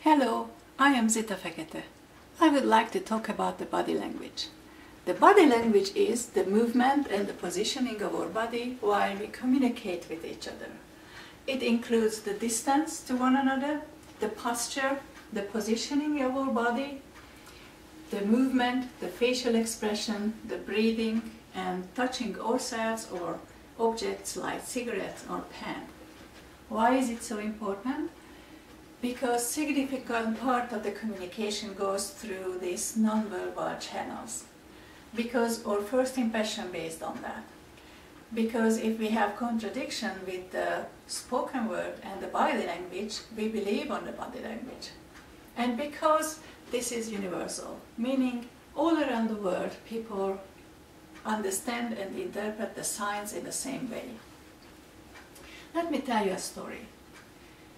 Hello, I am Zita Fekete. I would like to talk about the body language. The body language is the movement and the positioning of our body while we communicate with each other. It includes the distance to one another, the posture, the positioning of our body, the movement, the facial expression, the breathing, and touching ourselves or objects like cigarettes or pen. Why is it so important? Because significant part of the communication goes through these non-verbal channels. Because our first impression based on that. Because if we have contradiction with the spoken word and the body language, we believe on the body language. And because this is universal, meaning all around the world people understand and interpret the signs in the same way. Let me tell you a story.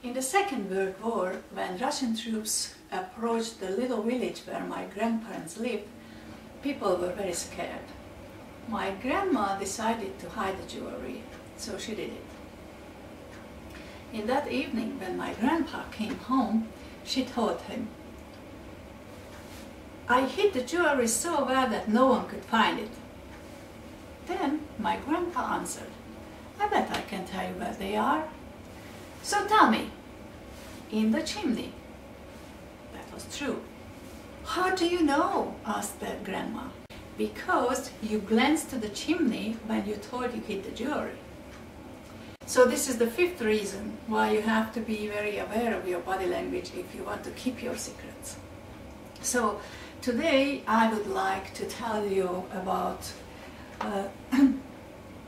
In the Second World War, when Russian troops approached the little village where my grandparents lived, people were very scared. My grandma decided to hide the jewelry, so she did it. In that evening, when my grandpa came home, she told him, "I hid the jewelry so well that no one could find it." Then my grandpa answered, "I bet I can tell you where they are. So tell me." "In the chimney." That was true. "How do you know?" asked the grandma. "Because you glanced to the chimney when you thought you hid the jewelry." So this is the fifth reason why you have to be very aware of your body language if you want to keep your secrets. So today I would like to tell you about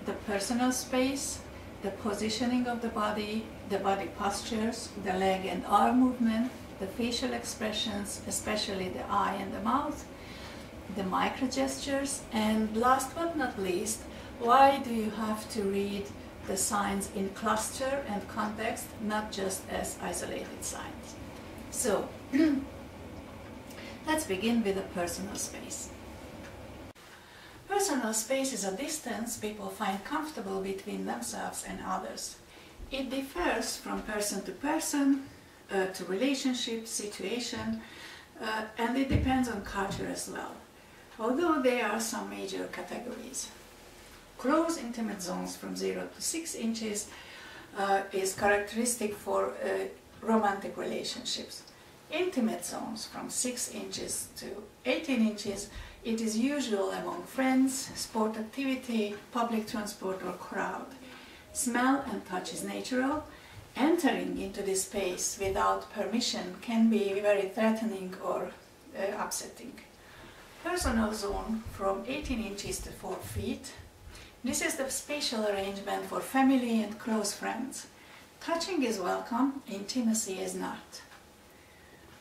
the personal space, the positioning of the body postures, the leg and arm movement, the facial expressions, especially the eye and the mouth, the micro gestures, and last but not least, why do you have to read the signs in cluster and context, not just as isolated signs? So, let's begin with the personal space. Personal space is a distance people find comfortable between themselves and others. It differs from person to person, to relationship, situation, and it depends on culture as well. Although there are some major categories. Close intimate zones from 0 to 6 inches is characteristic for romantic relationships. Intimate zones from 6 inches to 18 inches, it is usual among friends, sport activity, public transport or crowd. Smell and touch is natural. Entering into this space without permission can be very threatening or upsetting. Personal zone from 18 inches to 4 feet. This is the spatial arrangement for family and close friends. Touching is welcome, intimacy is not.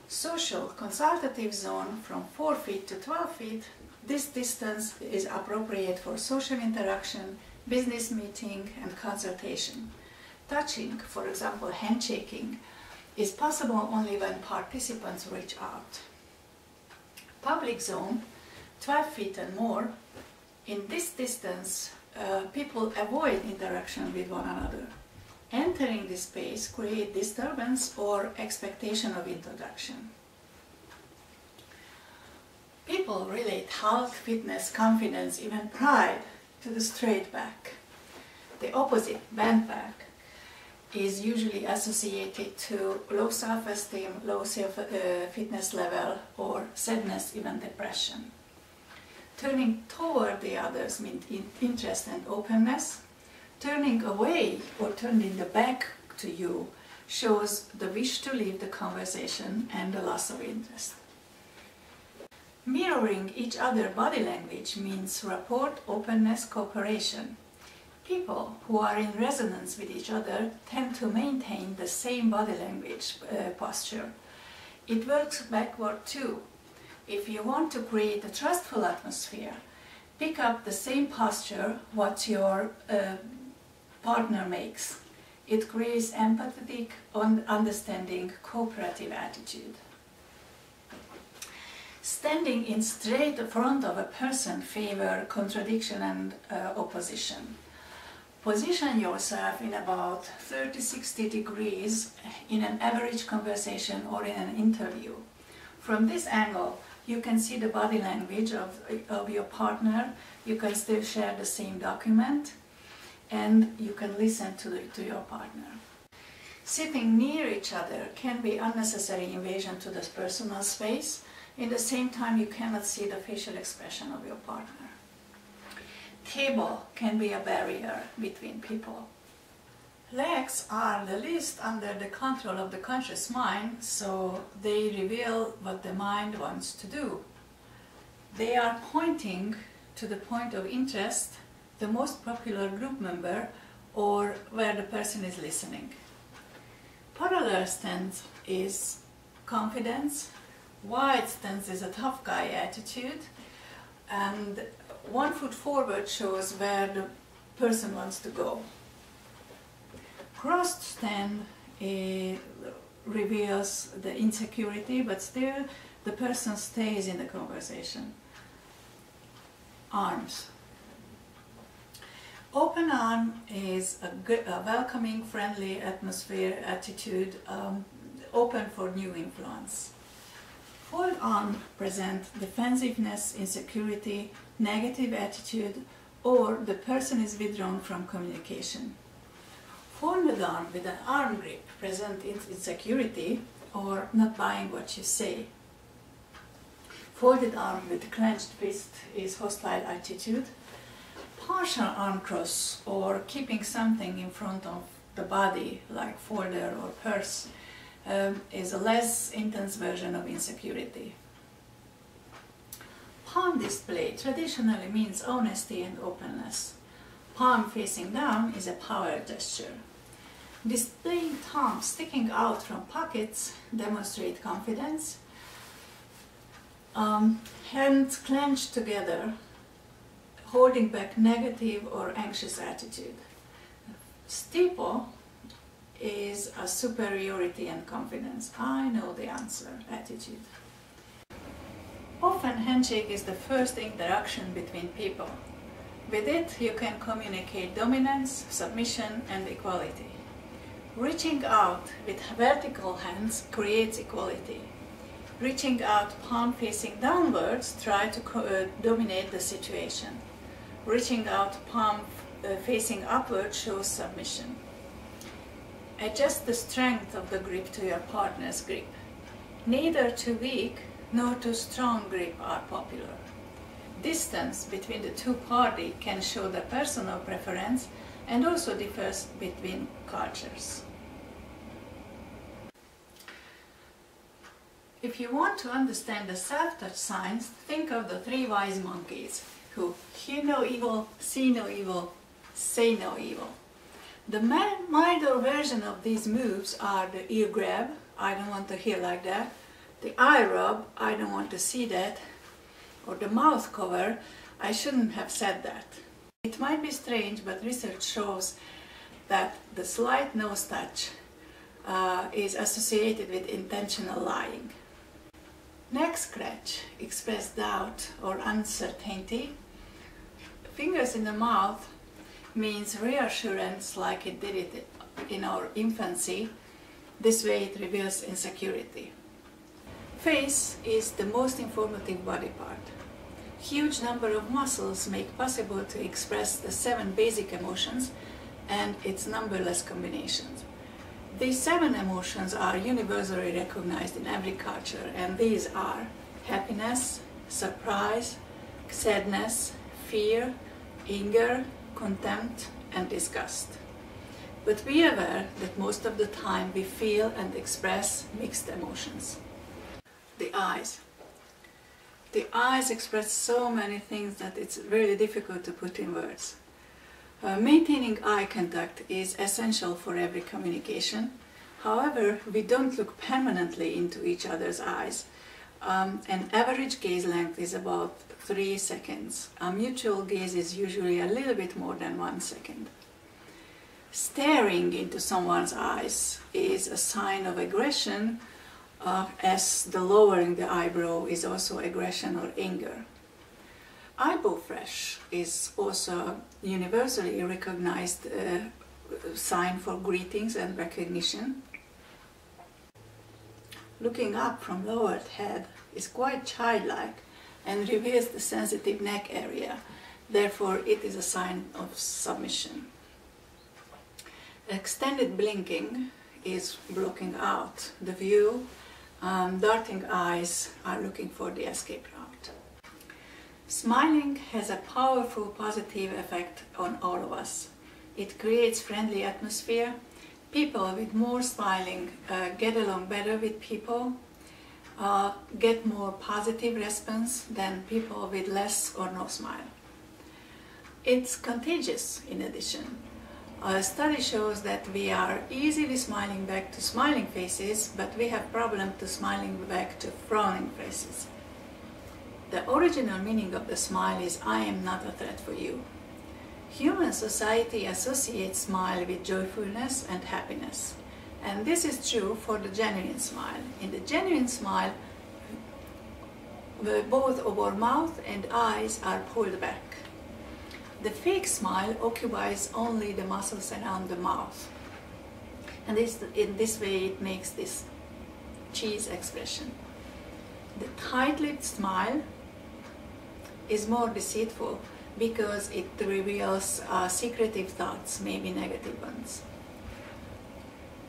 Social consultative zone from 4 feet to 12 feet. This distance is appropriate for social interaction, business meeting and consultation. Touching, for example handshaking, is possible only when participants reach out. Public zone, 12 feet and more. In this distance, people avoid interaction with one another. Entering this space creates disturbance or expectation of introduction. People relate health, fitness, confidence, even pride to the straight back. The opposite, bent back, is usually associated to low self-esteem, low fitness level, or sadness, even depression. Turning toward the others means interest and openness. Turning away or turning the back to you shows the wish to leave the conversation and the loss of interest. Mirroring each other's body language means rapport, openness, cooperation. People who are in resonance with each other tend to maintain the same body language posture. It works backward too. If you want to create a trustful atmosphere, pick up the same posture what your partner makes. It creates empathetic, understanding, cooperative attitude. Standing in straight front of a person favors contradiction and opposition. Position yourself in about 30-60 degrees in an average conversation or in an interview. From this angle, you can see the body language of your partner, you can still share the same document, and you can listen to your partner. Sitting near each other can be unnecessary invasion to this personal space. In the same time, you cannot see the facial expression of your partner. Table can be a barrier between people. Legs are the least under the control of the conscious mind, so they reveal what the mind wants to do. They are pointing to the point of interest, the most popular group member, or where the person is listening. Parallel stance is confidence, wide stance is a tough guy attitude, and one foot forward shows where the person wants to go. Crossed stand reveals the insecurity, but still the person stays in the conversation. Arms. Open arm is a welcoming, friendly atmosphere, attitude, open for new influence. Fold arm present defensiveness, insecurity, negative attitude, or the person is withdrawn from communication. Folded arm with an arm grip present insecurity or not buying what you say. Folded arm with clenched fist is hostile attitude. Partial arm cross or keeping something in front of the body like folder or purse is a less intense version of insecurity. Palm display traditionally means honesty and openness. Palm facing down is a power gesture. Displaying thumbs sticking out from pockets demonstrate confidence. Hands clenched together, holding back negative or anxious attitude. Steeple is a superiority and confidence. I know the answer attitude. Often handshake is the first interaction between people. With it you can communicate dominance, submission and equality. Reaching out with vertical hands creates equality. Reaching out palm facing downwards try to dominate the situation. Reaching out palm facing upward shows submission. Adjust the strength of the grip to your partner's grip. Neither too weak nor too strong grip are popular. Distance between the two parties can show the personal preference and also differs between cultures. If you want to understand the self-touch signs, think of the three wise monkeys who hear no evil, see no evil, say no evil. The milder version of these moves are the ear grab, I don't want to hear like that, the eye rub, I don't want to see that, or the mouth cover, I shouldn't have said that. It might be strange, but research shows that the slight nose touch is associated with intentional lying. Neck scratch express doubt or uncertainty. Fingers in the mouth means reassurance like it did it in our infancy. This way it reveals insecurity. Face is the most informative body part. Huge number of muscles make possible to express the 7 basic emotions and its numberless combinations. These 7 emotions are universally recognized in every culture, and these are happiness, surprise, sadness, fear, anger, contempt, and disgust. But be aware that most of the time we feel and express mixed emotions. The eyes. The eyes express so many things that it's really difficult to put in words. Maintaining eye contact is essential for every communication. However, we don't look permanently into each other's eyes. An average gaze length is about 3 seconds. A mutual gaze is usually a little bit more than 1 second. Staring into someone's eyes is a sign of aggression, as the lowering the eyebrow is also aggression or anger. Eyebrow fresh is also a universally recognized sign for greetings and recognition. Looking up from lowered head is quite childlike and reveals the sensitive neck area. Therefore, it is a sign of submission. Extended blinking is blocking out the view. Darting eyes are looking for the escape route. Smiling has a powerful positive effect on all of us. It creates friendly atmosphere. People with more smiling get along better with people, get more positive response than people with less or no smile. It's contagious in addition. A study shows that we are easily smiling back to smiling faces, but we have problem to smiling back to frowning faces. The original meaning of the smile is I am not a threat for you. Human society associates smile with joyfulness and happiness. And this is true for the genuine smile. In the genuine smile, both our mouth and eyes are pulled back. The fake smile occupies only the muscles around the mouth. And in this way it makes this cheese expression. The tight-lipped smile is more deceitful because it reveals secretive thoughts, maybe negative ones.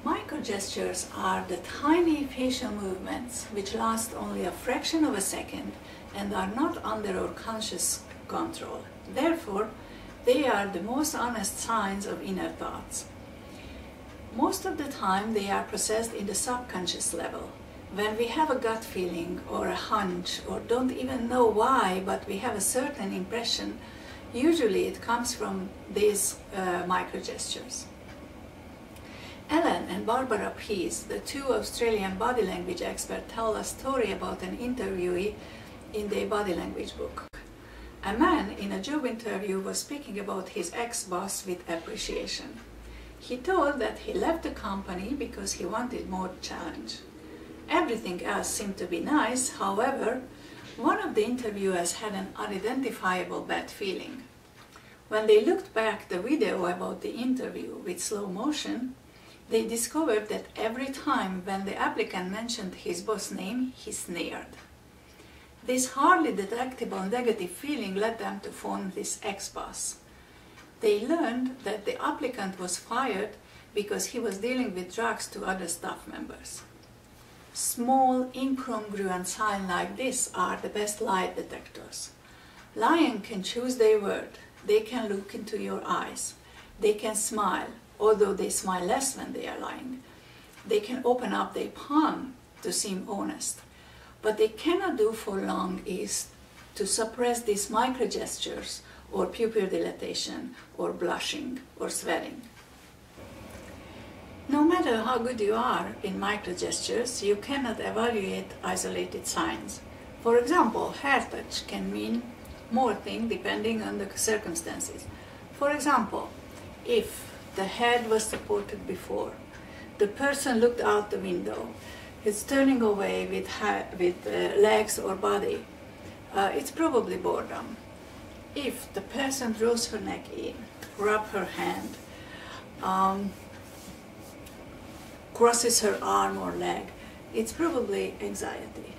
Microgestures are the tiny facial movements which last only a fraction of a second and are not under our conscious control. Therefore, they are the most honest signs of inner thoughts. Most of the time they are processed in the subconscious level. When we have a gut feeling or a hunch or don't even know why, but we have a certain impression, usually it comes from these microgestures. Ellen and Barbara Pease, the two Australian body language experts, tell a story about an interviewee in their body language book. A man in a job interview was speaking about his ex-boss with appreciation. He told that he left the company because he wanted more challenge. Everything else seemed to be nice, however, one of the interviewers had an unidentifiable bad feeling. When they looked back the video about the interview with slow motion, they discovered that every time when the applicant mentioned his boss' name, he sneered. This hardly detectable negative feeling led them to phone this ex-boss. They learned that the applicant was fired because he was dealing with drugs to other staff members. Small, incongruent signs like this are the best lie detectors. Lions can choose their word. They can look into your eyes. They can smile, although they smile less when they are lying. They can open up their palm to seem honest. What they cannot do for long is to suppress these microgestures or pupil dilatation or blushing or sweating. No matter how good you are in microgestures, you cannot evaluate isolated signs. For example, hair touch can mean more things depending on the circumstances. For example, if the head was supported before, the person looked out the window, it's turning away with legs or body, it's probably boredom. If the person draws her neck in, rubs her hand, crosses her arm or leg, it's probably anxiety.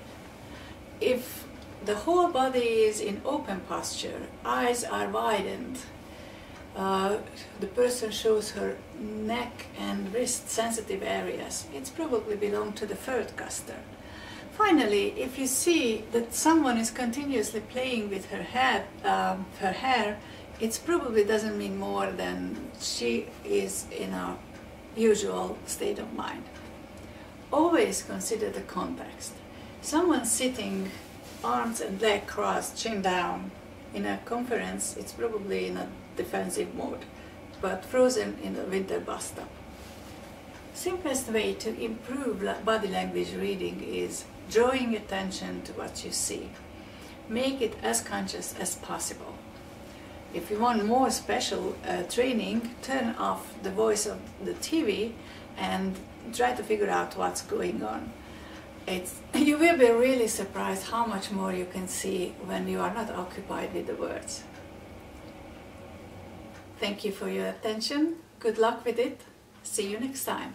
If the whole body is in open posture, eyes are widened, the person shows her neck and wrist sensitive areas, it's probably belong to the third cluster. Finally, if you see that someone is continuously playing with her hair, it probably doesn't mean more than she is in a usual state of mind. Always consider the context. Someone sitting, arms and legs crossed, chin down, in a conference, it's probably in a defensive mode, but frozen in a winter bathtub. Simplest way to improve body language reading is drawing attention to what you see. Make it as conscious as possible. If you want more special training, turn off the voice of the TV and try to figure out what's going on. You will be really surprised how much more you can see when you are not occupied with the words. Thank you for your attention. Good luck with it. See you next time.